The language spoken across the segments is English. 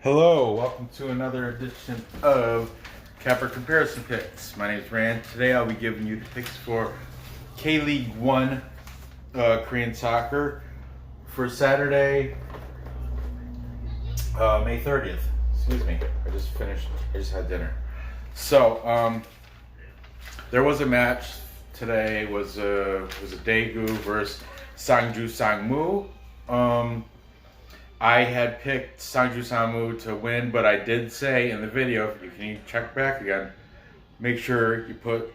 Hello, welcome to another edition of Capper Comparison Picks. My name is Ranj. Today I'll be giving you the picks for K-League 1 Korean soccer for Saturday, May 30th. Excuse me, I just had dinner. So, there was a match today. It was a Daegu versus Gwangju Sangmu. I had picked Gwangju Sangmu to win, but I did say in the video, if you can check back again, make sure you put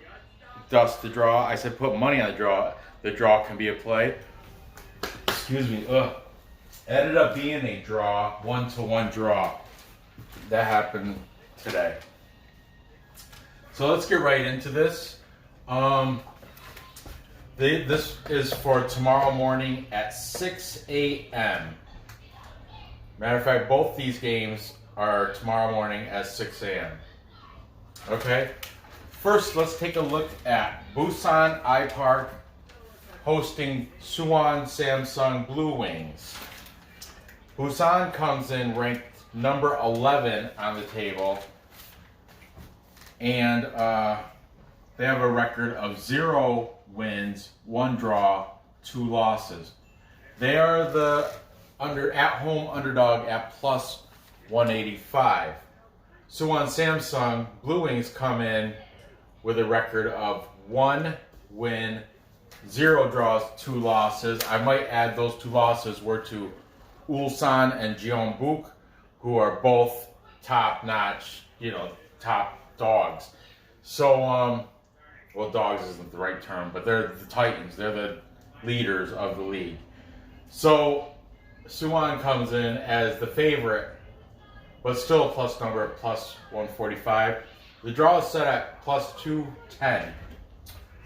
dust to draw. I said put money on the draw. The draw can be a play. Excuse me. Ended up being a draw, 1-1 draw. That happened today. So let's get right into this. This is for tomorrow morning at 6 a.m. Matter of fact, both these games are tomorrow morning at 6 a.m. Okay? First, let's take a look at Busan IPark hosting Suwon Samsung Blue Wings. Busan comes in ranked number 11 on the table, and they have a record of 0 wins, 1 draw, 2 losses. They are the at-home underdog at plus 185. Suwon Samsung Blue Wings come in with a record of 1 win, 0 draws, 2 losses. I might add those 2 losses were to Ulsan and Gyeongbuk, who are both top-notch, top dogs. So, well, dogs isn't the right term, but they're the Titans. They're the leaders of the league. So, Suwon comes in as the favorite, but still a plus number at plus 145. The draw is set at plus 210.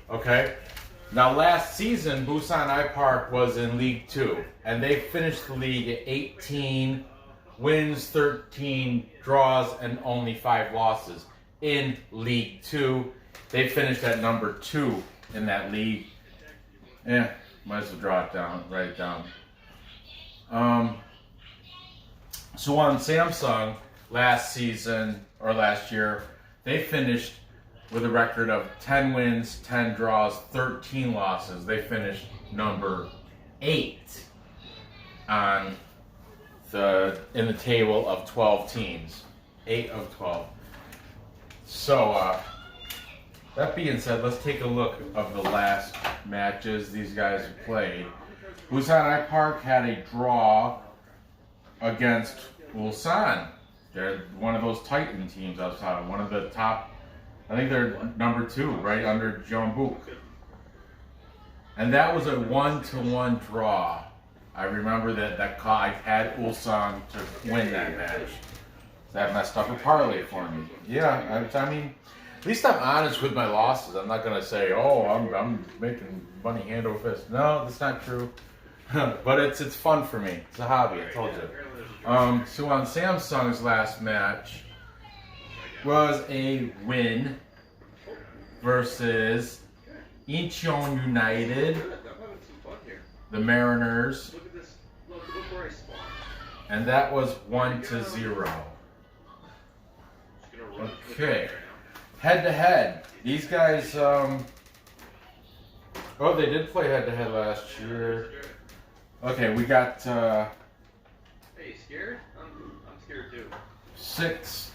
Okay? Now, last season, Busan IPark was in League 2, and they finished the league at 18 wins, 13 draws, and only 5 losses. In League 2, they finished at number 2 in that league. Might as well draw it down, write it down. Suwon Samsung last year, they finished with a record of 10 wins, 10 draws, 13 losses. They finished number 8 in the table of 12 teams. 8 of 12. So, that being said, let's take a look of the last matches these guys have played. Busan IPark had a draw against Ulsan. They're one of those Titan teams I was talking. One of the top, I think they're number 2, right under Gyeongbuk. And that was a 1-1 draw. I remember that I had Ulsan to win that match. That messed up a parlay for me. Yeah, I mean, at least I'm honest with my losses. I'm not gonna say, oh, I'm making money hand over fist. No, that's not true. But it's fun for me. It's a hobby, I told you. Suwon Samsung's last match was a win versus Incheon United, the Mariners, and that was 1-0. Okay. Head-to-head. These guys, they did play head-to-head last year. Okay, we got, Hey, you scared? I'm scared too. 6,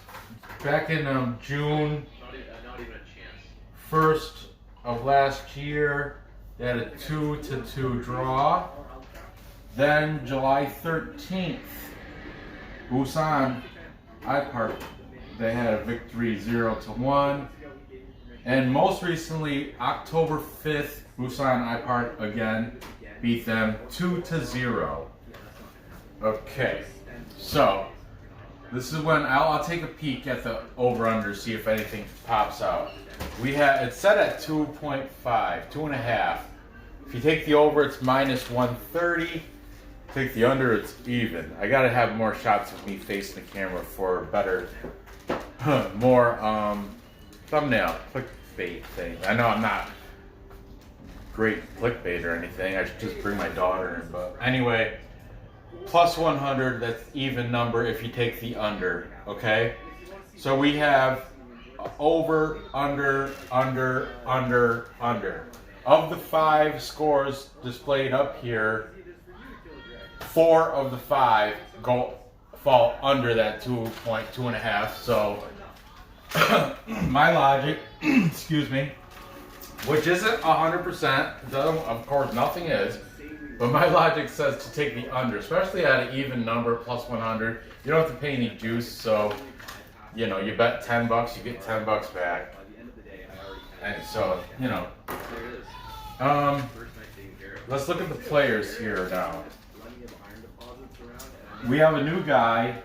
back in June Not even a chance. 1st of last year, they had a 2-2 draw. Then, July 13th, Busan IPark, they had a victory 0-1. And most recently, October 5th, Busan IPark again beat them 2-0. Okay, so this is when I'll take a peek at the over/under, see if anything pops out. It's set at 2.5, 2.5. If you take the over, it's minus 130. Take the under, it's even. I gotta have more shots of me facing the camera for better, more thumbnail clickbait thing. I know I'm not great clickbait or anything. I should just bring my daughter in. But anyway, plus 100, that's even number if you take the under, okay? So we have over, under, under, under, under. Of the 5 scores displayed up here, 4 of the 5 fall under that 2.5. So my logic, excuse me, which isn't 100%, of course nothing is, but my logic says to take the under, especially at an even number, plus 100. You don't have to pay any juice, so you know, you bet $10, you get $10 back. And so, you know. Let's look at the players here now. We have a new guy.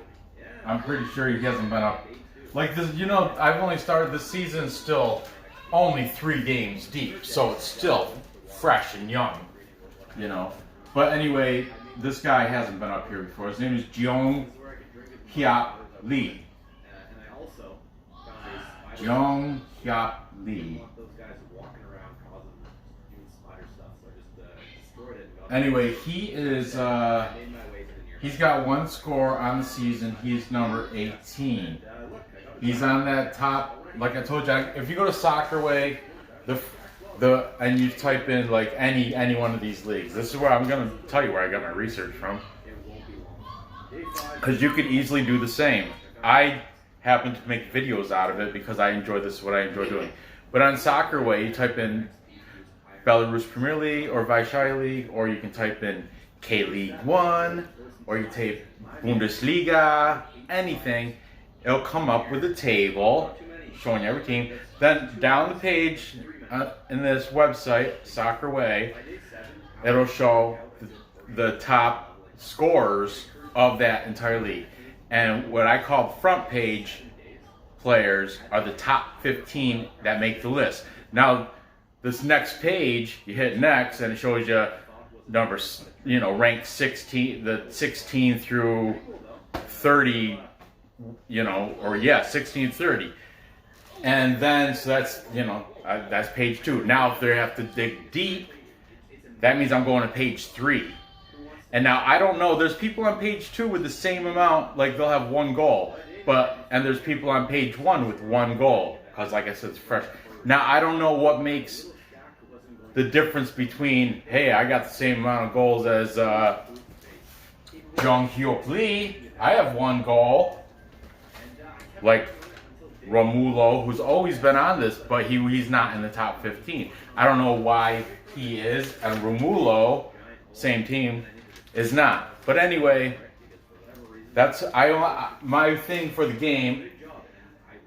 I'm pretty sure he hasn't been up. Like this, you know, I've only started this season, still only 3 games deep, so it's still fresh and young, you know. But anyway, this guy hasn't been up here before. His name is Jong Hyap Lee. Jong Hyap Lee. Anyway, he is, he's got 1 score on the season. He's number 18. He's on that top, like I told you, if you go to Soccerway, and you type in like any one of these leagues, this is where I'm going to tell you where I got my research from. Because you could easily do the same. I happen to make videos out of it because I enjoy this, what I enjoy doing. But on Soccerway, you type in Belarus Premier League or Vysshai League, or you can type in K-League 1, or you type Bundesliga, anything. It'll come up with a table showing you every team. Then down the page in this website, Soccerway, it'll show the top scorers of that entire league. And what I call front page players are the top 15 that make the list. Now, this next page, you hit next, and it shows you numbers, you know, ranked 16, the 16 through 30, you know, or yeah, 16 30. And then, so that's, you know, that's page 2. Now, if they have to dig deep, that means I'm going to page 3. And now, I don't know, there's people on page 2 with the same amount, like they'll have 1 goal. And there's people on page 1 with 1 goal, because like I said, it's fresh. Now, I don't know what makes the difference between, hey, I got the same amount of goals as Jong Hyuk Lee. I have 1 goal. Like Romulo, who's always been on this, but he's not in the top 15. I don't know why he is, and Romulo, same team, is not. But anyway, that's my thing for the game,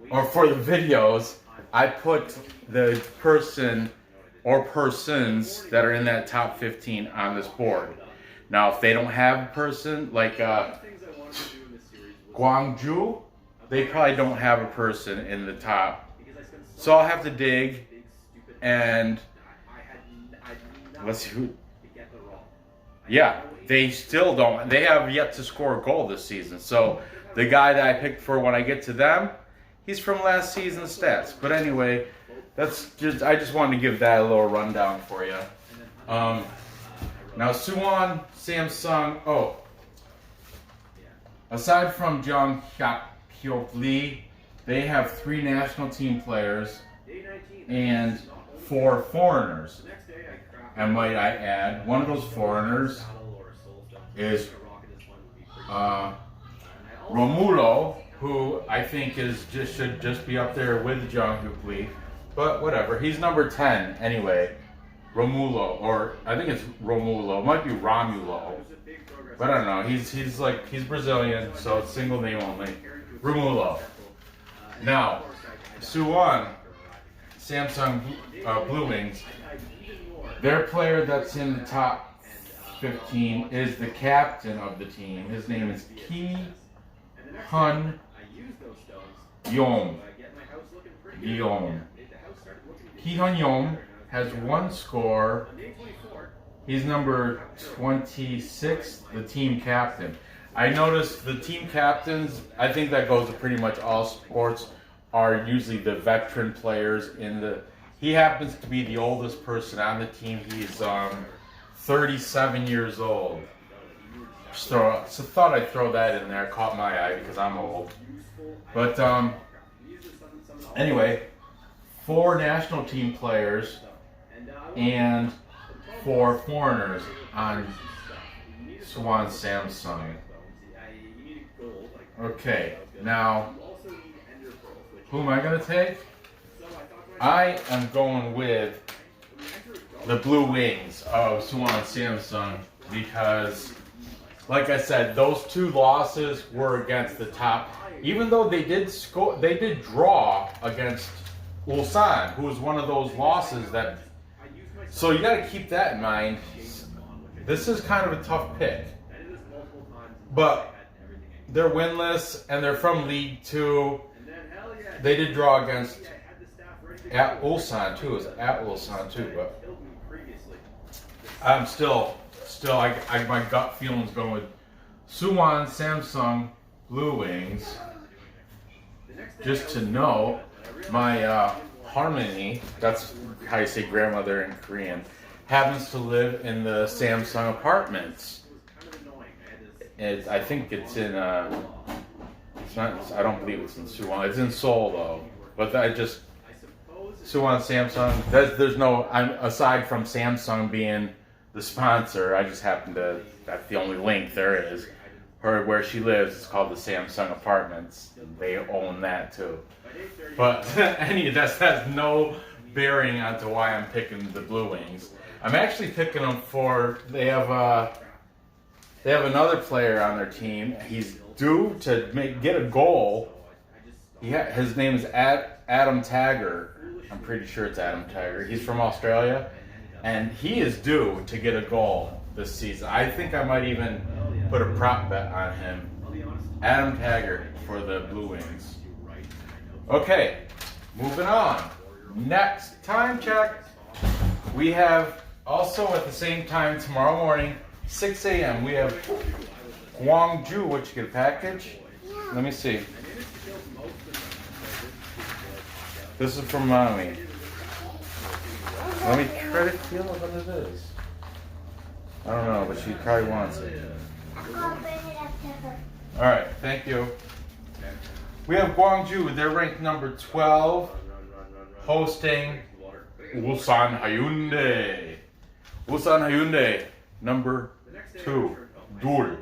or for the videos. I put the person or persons that are in that top 15 on this board. Now, if they don't have a person, like Gwangju, they probably don't have a person in the top. So I'll have to dig, and let's see who. Yeah, they still don't. They have yet to score a goal this season. So the guy that I picked for when I get to them, he's from last season's stats. But anyway, I just wanted to give that a little rundown for you. Now Suwon, Samsung. Aside from Jong Hyuk Lee, they have 3 national team players and 4 foreigners. And might I add, one of those foreigners is Romulo, who I think should just be up there with Jong Hyuk Lee. But whatever, he's number 10 anyway. Romulo, or I think it's Romulo. It might be Romulo, but I don't know. He's Brazilian, so it's single name only. Romulo. Now, Suwon, Samsung Blue Wings. Their player that's in the top 15 is the captain of the team. His name is Ki Hun Yong. Ki Hun Yong has 1 score. He's number 26, the team captain. I noticed the team captains, I think that goes to pretty much all sports, are usually the veteran players in the. He happens to be the oldest person on the team. He's 37 years old. thought I'd throw that in there. Caught my eye because I'm old. But anyway, 4 national team players and 4 foreigners on Suwon Samsung. Okay, now who am I going to take? I am going with the Blue Wings of Suwon Samsung because, like I said, those 2 losses were against the top. Even though they did draw against Ulsan, who was one of those losses that. So you got to keep that in mind. This is kind of a tough pick, but they're winless and they're from League 2. They did draw against at Ulsan too. It was at Ulsan too, but I'm still my gut feeling's going with Suwon Samsung Blue Wings. Just to know, my Harmony, that's how you say grandmother in Korean, happens to live in the Samsung apartments. I think it's in, it's not, I don't believe it's in Suwon. It's in Seoul though. But Suwon Samsung, there's no, aside from Samsung being the sponsor, I just happen to, that's the only link there is. Where she lives is called the Samsung Apartments. They own that too. But that has no bearing onto why I'm picking the Blue Wings. I'm actually picking them for they have another player on their team. He's due to get a goal. His name is Adam Tagger. I'm pretty sure it's Adam Tagger. He's from Australia, and he is due to get a goal this season. I think I might even put a prop bet on him. Adam Tagger for the Blue Wings. Okay, moving on. Next time check. We have also at the same time tomorrow morning, 6 a.m. we have Gwangju. What you get a package? Let me see. This is from Mommy. Let me try to feel what it is. I don't know, but she probably wants it. Alright, thank you. We have Gwangju. They're ranked number 12, hosting Ulsan Hyundai. Ulsan Hyundai, number 2. Dul.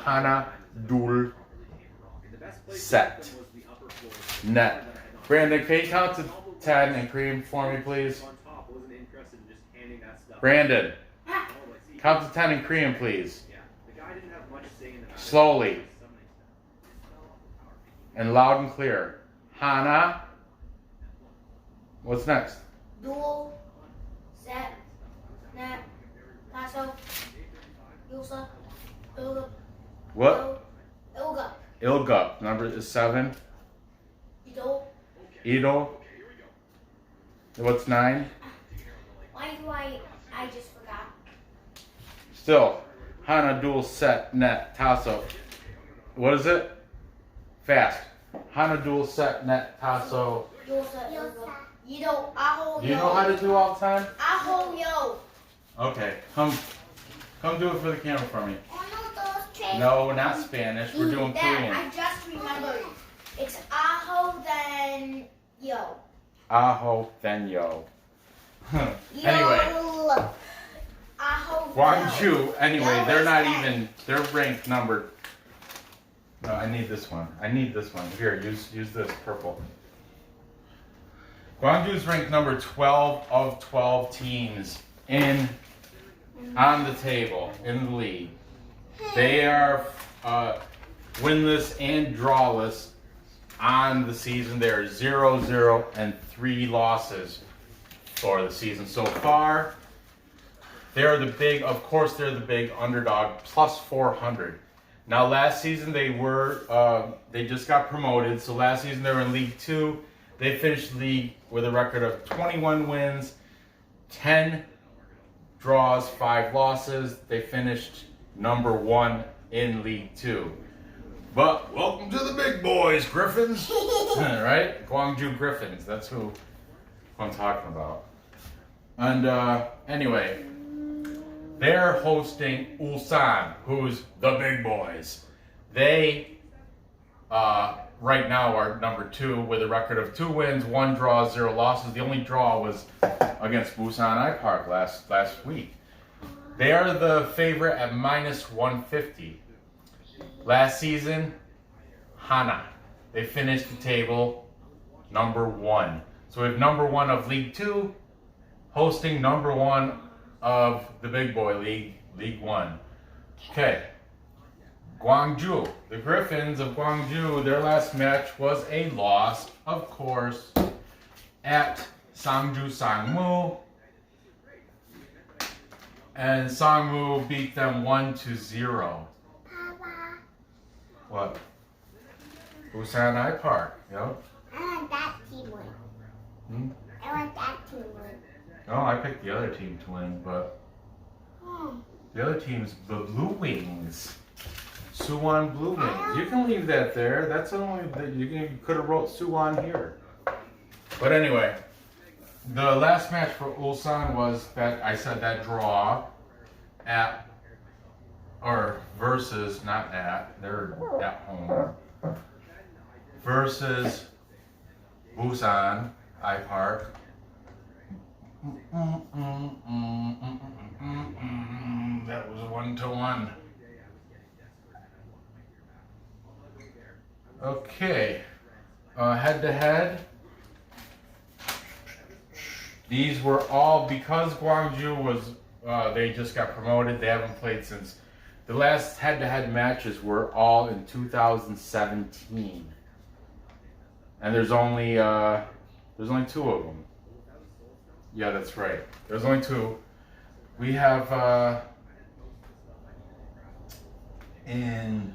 Hana Dul Set. Net. Brandon, can you count to 10 and cream for me, please? Brandon, count to 10 and cream, please. Slowly. And loud and clear. Hana. What's next? Dual. Set. Net. Tasso. Yusa. Ilga. What? Ilga. Ilga. Number is 7. Ido. Ido. What's 9? Why do I just forgot. Still. Hana Dual Set Net Tasso. What is it? Fast. Hana Dual Set Net Tasso. Yusa. Ilga. Ido. Aho. Do you know how to do all the time? Aho yo. Okay. Come do it for the camera for me. No, not Spanish. We're doing Korean. I just remembered. It's aho then yo. Aho, then yo. Anyway. Aho. Gwangju, anyway, Yo they're is not that. even, they're ranked number. No, I need this one. Here, use this purple. Gwangju's ranked number 12 of 12 teams on the table, in the league. They are winless and drawless on the season. They're 0-0 and 3 losses for the season so far. They're the big underdog, plus 400. Now last season they just got promoted, so last season they were in League 2. They finished league with a record of 21 wins, 10 draws, 5 losses. They finished number 1 in League 2. But welcome to the big boys, Griffins. Right? Gwangju Griffins, that's who I'm talking about. And anyway, They're hosting Ulsan, who's the big boys. They right now are number 2 with a record of 2 wins, 1 draw, 0 losses. The only draw was against Busan IPark last week. They are the favorite at -150. Last season, Hana. They finished the table number 1. So we have number 1 of League 2 hosting number 1 of the Big Boy League, League 1. Okay. Gwangju. The Griffins of Gwangju, their last match was a loss, of course, at Sangju Sangmu. And Sangmu beat them 1-0. Papa, What? Busan IPark. Yep. I want that team win. I want that team win. Oh, I picked the other team to win, but the other team's the Blue Wings. Suwon Blue Wings. You can leave that there. That's only that you could have wrote Suwon here. But anyway, the last match for Ulsan was that I said that draw at versus, not at, they're at home, versus Busan IPark. That was 1-1. Okay, head to head. These were all because Gwangju was, they just got promoted. They haven't played since. The last head-to-head matches were all in 2017, and there's only 2 of them. Yeah, that's right. There's only 2. We have in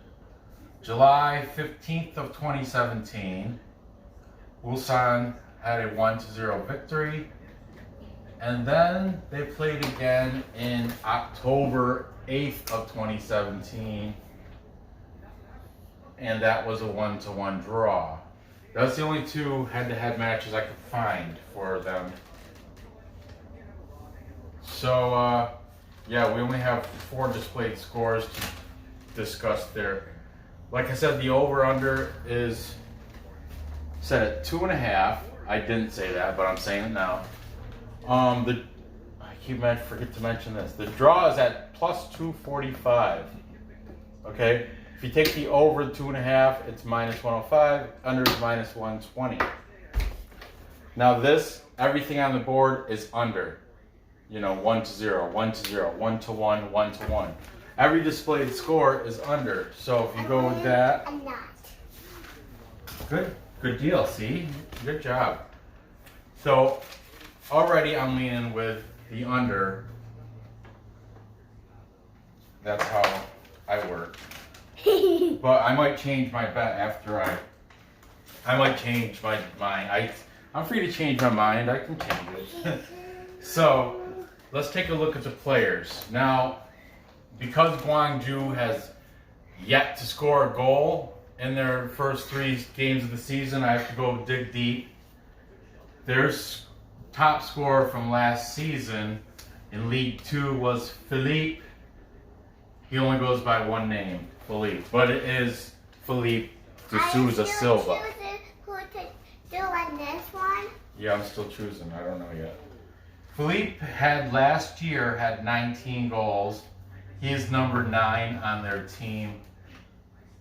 July 15th of 2017, Ulsan had a 1-0 victory. And then they played again in October 8th of 2017. And that was a 1-1 draw. That's the only 2 head-to-head matches I could find for them. So, yeah, we only have 4 displayed scores to discuss there. Like I said, the over-under is set at 2.5. I didn't say that, but I'm saying it now. I forget to mention this. The draw is at +245. Okay? If you take the over 2.5, it's -105. Under is -120. Now this, everything on the board is under. 1-0, 1-0, 1-1, 1-1. Every displayed score is under. So if you go with that, I'm not. good deal. See, good job. So already I'm leaning with the under. That's how I work. But I might change my bet after I might change my mind. I'm free to change my mind. I can change it. So let's take a look at the players. Now, because Gwangju has yet to score a goal in their first 3 games of the season, I have to go dig deep. Their top scorer from last season in League 2 was Philippe. He only goes by one name, Philippe, but it is Philippe de Souza Silva. Who to do on this one? Yeah, I'm still choosing. I don't know yet. Philippe had last year had 19 goals. He is number 9 on their team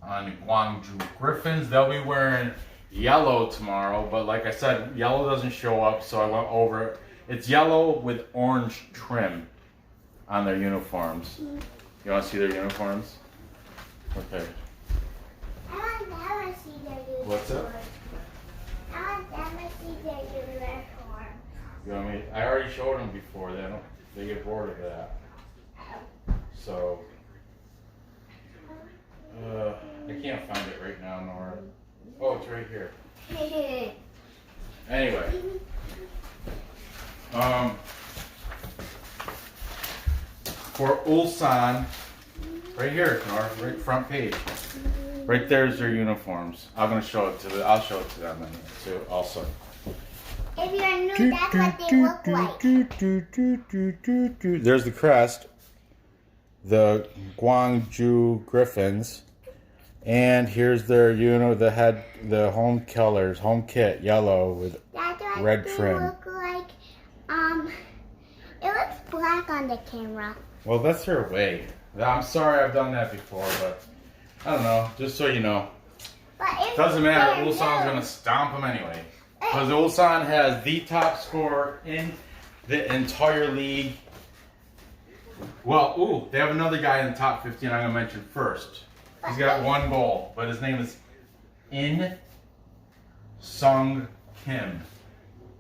on Gwangju Griffins. They'll be wearing yellow tomorrow, but like I said, yellow doesn't show up, so I went over it. It's yellow with orange trim on their uniforms. You want to see their uniforms? Okay. I want them to see their uniform. What's up? I want them to see their uniform. You want me? I already showed them before. They get bored of that. So, I can't find it right now, Nora. Oh, it's right here. Anyway, for Ulsan, right here, Nora, right front page. Right there's their uniforms. I'll show it to them too, also. If you're new, that's what they look like. There's the crest. the Gwangju Griffins. And here's their, the home colors, home kit, yellow with red trim. Look like, it looks black on the camera. Well, that's their way. I'm sorry I've done that before, but I don't know, just so you know. But it's Doesn't matter, their Ulsan's going to stomp them anyway. Because Ulsan has the top scorer in the entire league. Well, they have another guy in the top 15 I'm going to mention first. He's got 1 goal, but his name is In Sung Kim.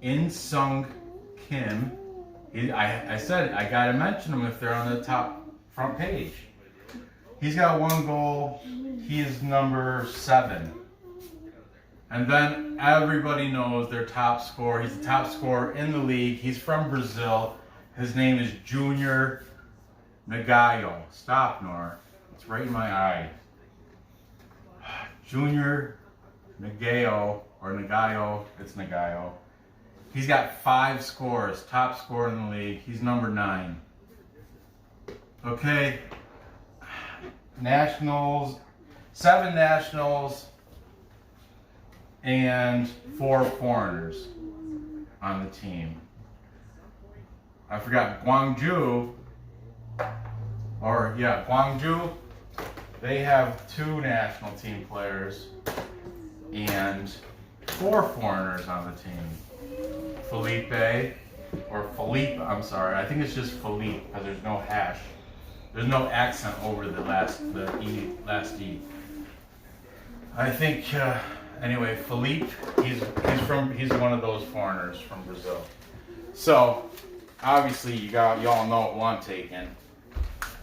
In Sung Kim. I said I gotta mention him if they're on the top front page. He's got 1 goal. He is number 7. And then everybody knows their top scorer. He's the top scorer in the league. He's from Brazil. His name is Junior Nagayo. Stop, Nora. It's right in my eye. Junior Nagayo, or Nagayo, it's Nagayo. He's got 5 scores, top scorer in the league. He's number 9. Okay, nationals, 7 nationals, and 4 foreigners on the team. I forgot Gwangju, Gwangju. They have 2 national team players and 4 foreigners on the team. Philippe, I'm sorry. I think it's just Philippe because there's no hash. There's no accent over the last E. I think, anyway, Philippe, he's one of those foreigners from Brazil. So, obviously, y'all know who I'm taking.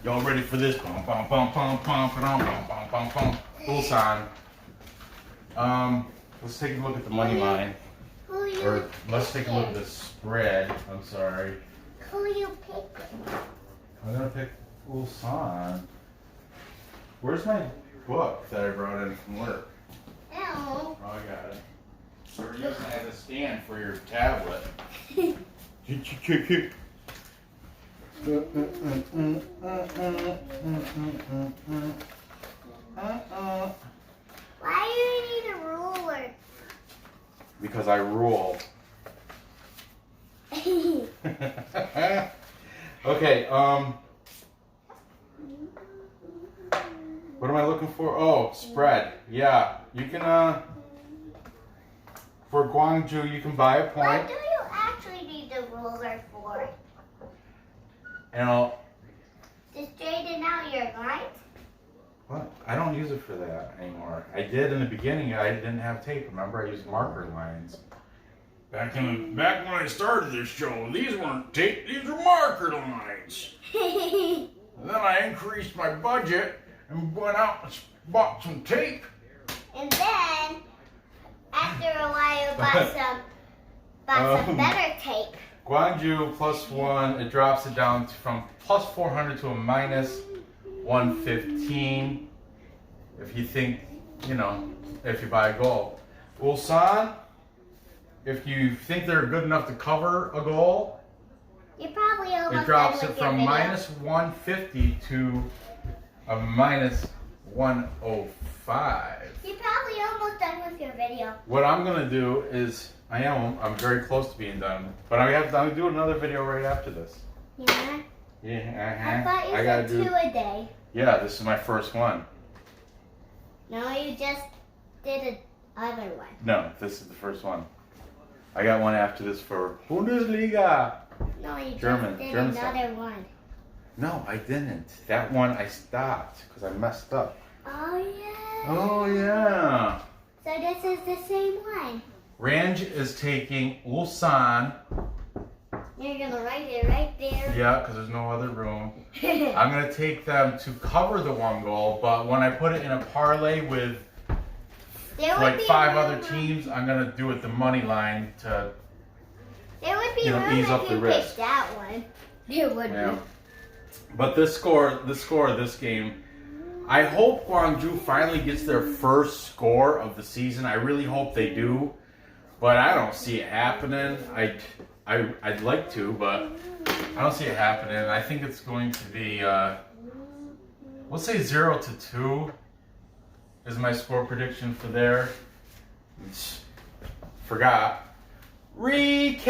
Y'all ready for this? Ulsan. Let's take a look at the money line. Or let's take a look at the spread. I'm sorry. Who you picking? I'm gonna pick Ulsan. Where's my book that I brought in from work? No. Oh, I got it. So we're using it as a stand for your tablet. Why do you need a ruler? Because I rule. Okay, what am I looking for? Oh, spread. Yeah, you can, for Gwangju, you can buy a What point. do you actually need the ruler for? To straighten out your lines? what? I don't use it for that anymore. I did in the beginning. I didn't have tape. Remember, I used marker lines. Back when I started this show, these weren't tape. These were marker lines. And then I increased my budget and went out and bought some tape. And then, after a while, buy some better tape. Gwangju +1, it drops it down from +400 to a -115. If you think, if you buy a goal. Ulsan, if you think they're good enough to cover a goal, You're probably almost it drops done it with your from video. -150 to a -105. You're probably almost done with your video. What I'm gonna do is, I'm very close to being done, but I'm gonna do another video right after this. Yeah? Yeah, I thought you said 2 a day. Yeah, this is my first one. No, you just did another one. No, this is the first one. I got one after this for Bundesliga. No, you German just did stuff. another one. No, I didn't. That one I stopped because I messed up. Oh, yeah. Oh, yeah. So this is the same one. Ranj is taking Ulsan. You're going to write it right there. Yeah, because there's no other room. I'm going to take them to cover the 1 goal, but when I put it in a parlay with There would like be 5 room other teams, I'm going to do it the money line to, There would be room ease up if the you risk. picked that one. There would yeah. But the score of this game, I hope Gwangju finally gets their first score of the season. I really hope they do, but I don't see it happening. I'd like to, but I don't see it happening. I think it's going to be We'll say 0-2 is my score prediction for there. Forgot. Recap.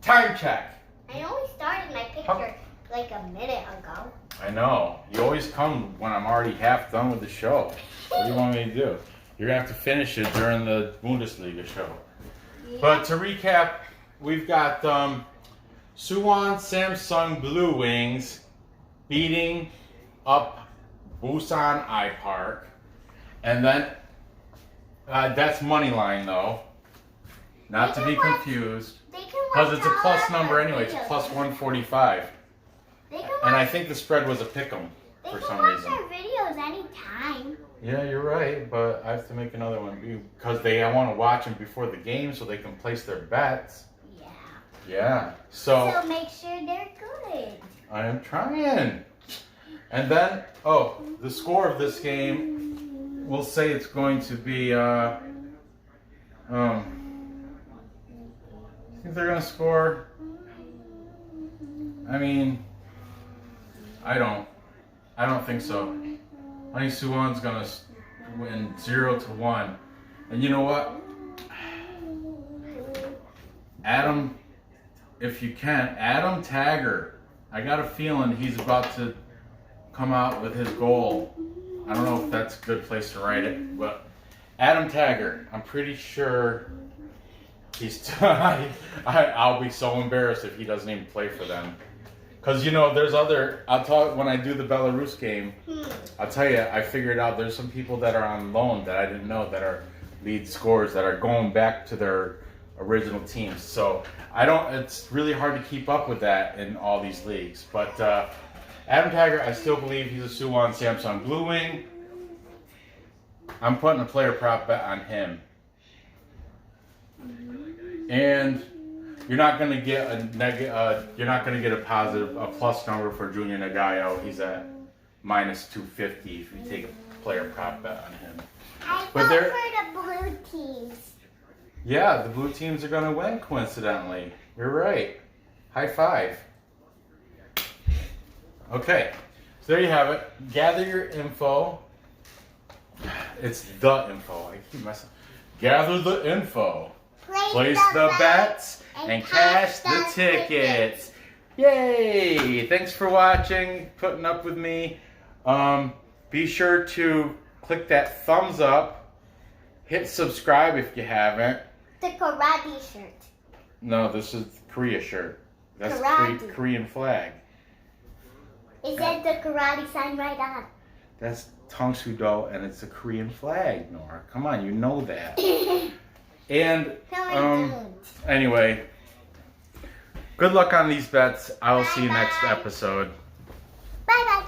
Time check. I only started my picture like a minute ago. I know. You always come when I'm already half done with the show. What do you want me to do? You're going to have to finish it during the Bundesliga show. Yeah. But to recap, we've got Suwon Samsung Blue Wings beating up Busan IPark. And then, that's money line though. Not to be confused. Because it's a plus number anyway. It's plus 145. And I think the spread was a pick'em for some reason. They can watch our videos anytime. Yeah, you're right, but I have to make another one because I want to watch them before the game so they can place their bets. Yeah. Yeah. So make sure they're good. I am trying. And then, the score of this game, we'll say it's going to be, I think they're going to score, I mean, I don't think so. I think Suwon's going to win 0-1. And you know what? Adam, if you can, Adam Tagger. I got a feeling he's about to come out with his goal. I don't know if that's a good place to write it, but Adam Tagger, I'm pretty sure he's... I'll be so embarrassed if he doesn't even play for them. Because, there's I'll talk when I do the Belarus game, I'll tell you, I figured out there's some people that are on loan that I didn't know that are lead scorers that are going back to their original teams. So it's really hard to keep up with that in all these leagues. But Adam Tagger, I still believe he's a Suwon Samsung Blue Wing. I'm putting a player prop bet on him. And you're not going to get a plus number for Junior Nagayo. He's at minus 250 if you take a player prop bet on him. I vote for the blue teams. Yeah, the blue teams are going to win, coincidentally. You're right. High five. Okay, so there you have it. Gather your info. It's the info. I keep messing. Gather the info. Place the bets and cash the tickets. Yay! Thanks for watching, putting up with me. Be sure to click that thumbs up. Hit subscribe if you haven't. The karate shirt. No, this is Korea shirt. That's Korean flag. It said the karate sign right on. That's Tongsudo and it's a Korean flag, Nora. Come on, you know that. And anyway, good luck on these bets. I will see you next episode. Bye bye.